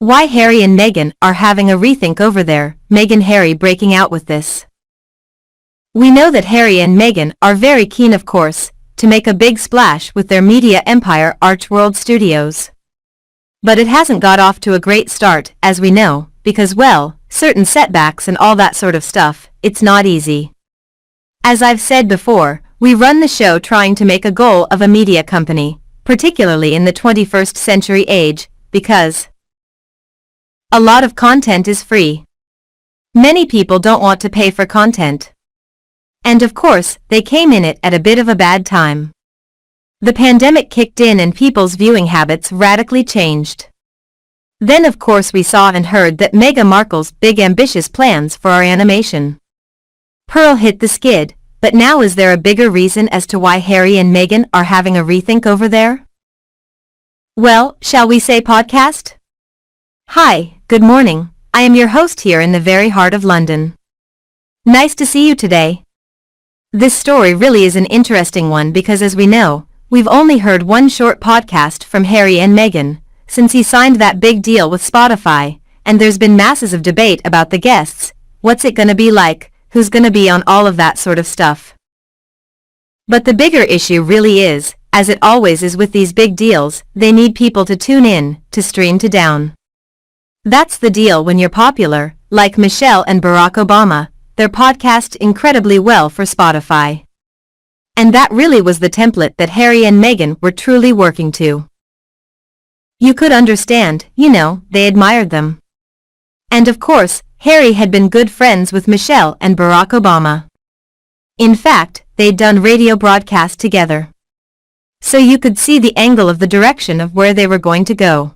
Why Harry and Meghan are having a rethink over there, Meghan Harry breaking out with this. We know that Harry and Meghan are very keen, of course, to make a big splash with their media empire Archworld Studios. But it hasn't got off to a great start, as we know, because well, certain setbacks and all that sort of stuff, it's not easy. As I've said before, we run the show trying to make a goal of a media company, particularly in the 21st century age, because a lot of content is free. Many people don't want to pay for content. And of course, they came in it at a bit of a bad time. The pandemic kicked in and people's viewing habits radically changed. Then of course we saw and heard that Meghan Markle's big ambitious plans for our animation Pearl hit the skid, but now is there a bigger reason as to why Harry and Meghan are having a rethink over there? Well, shall we say podcast? Hi, good morning, I am your host here in the very heart of London. Nice to see you today. This story really is an interesting one because as we know, we've only heard one short podcast from Harry and Meghan, since he signed that big deal with Spotify, and there's been masses of debate about the guests, what's it gonna be like, who's gonna be on all of that sort of stuff. But the bigger issue really is, as it always is with these big deals, they need people to tune in, to stream to down. That's the deal when you're popular, like Michelle and Barack Obama, their podcast incredibly well for Spotify. And that really was the template that Harry and Meghan were truly working to. You could understand, they admired them. And of course, Harry had been good friends with Michelle and Barack Obama. In fact, they'd done radio broadcasts together. So you could see the angle of the direction of where they were going to go.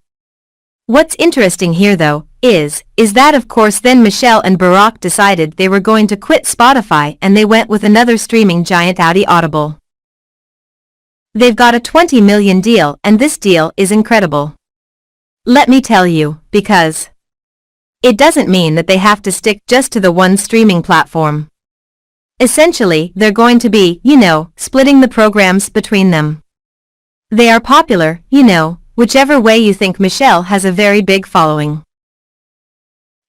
What's interesting here though, is that of course then Michelle and Barack decided they were going to quit Spotify and they went with another streaming giant Audible. They've got a $20 million deal and this deal is incredible. Let me tell you, because it doesn't mean that they have to stick just to the one streaming platform. Essentially, they're going to be, splitting the programs between them. They are popular, whichever way you think. Michelle has a very big following.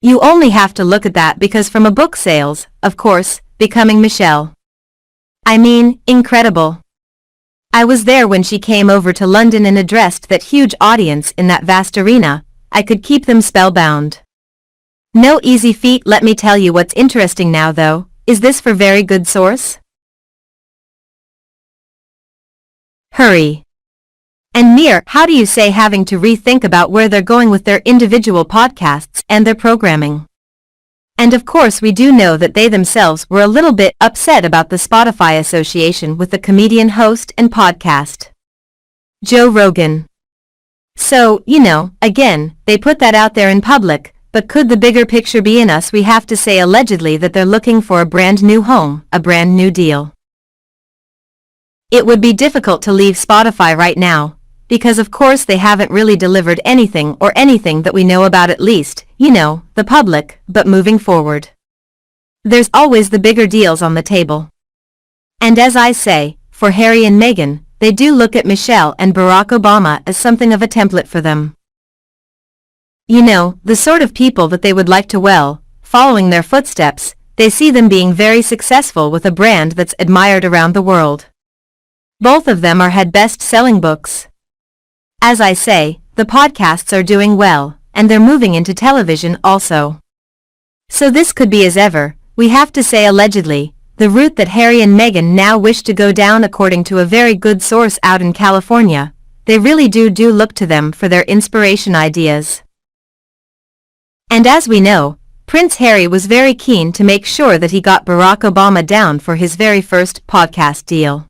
You only have to look at that because from a book sales, of course, becoming Michelle. I mean, incredible. I was there when she came over to London and addressed that huge audience in that vast arena. I could keep them spellbound. No easy feat. Let me tell you what's interesting now though, is this for very good source? Hurry. And near, how do you say having to rethink about where they're going with their individual podcasts and their programming? And of course we do know that they themselves were a little bit upset about the Spotify association with the comedian host and podcast, Joe Rogan. So, again, they put that out there in public, but could the bigger picture be in us? We have to say allegedly that they're looking for a brand new home, a brand new deal. It would be difficult to leave Spotify right now, because of course they haven't really delivered anything that we know about, at least, the public, but moving forward, there's always the bigger deals on the table. And as I say, for Harry and Meghan, they do look at Michelle and Barack Obama as something of a template for them. The sort of people that they would like to, following their footsteps, they see them being very successful with a brand that's admired around the world. Both of them had best-selling books. As I say, the podcasts are doing well, and they're moving into television also. So this could be, as ever, we have to say allegedly, the route that Harry and Meghan now wish to go down. According to a very good source out in California, they really do look to them for their inspiration ideas. And as we know, Prince Harry was very keen to make sure that he got Barack Obama down for his very first podcast deal.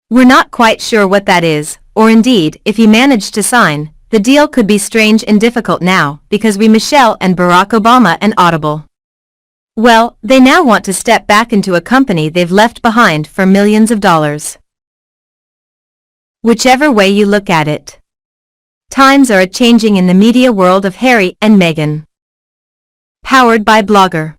We're not quite sure what that is, or indeed, if he managed to sign. The deal could be strange and difficult now, because Michelle and Barack Obama and Audible. Well, they now want to step back into a company they've left behind for millions of dollars. Whichever way you look at it, times are a-changing in the media world of Harry and Meghan. Powered by Blogger.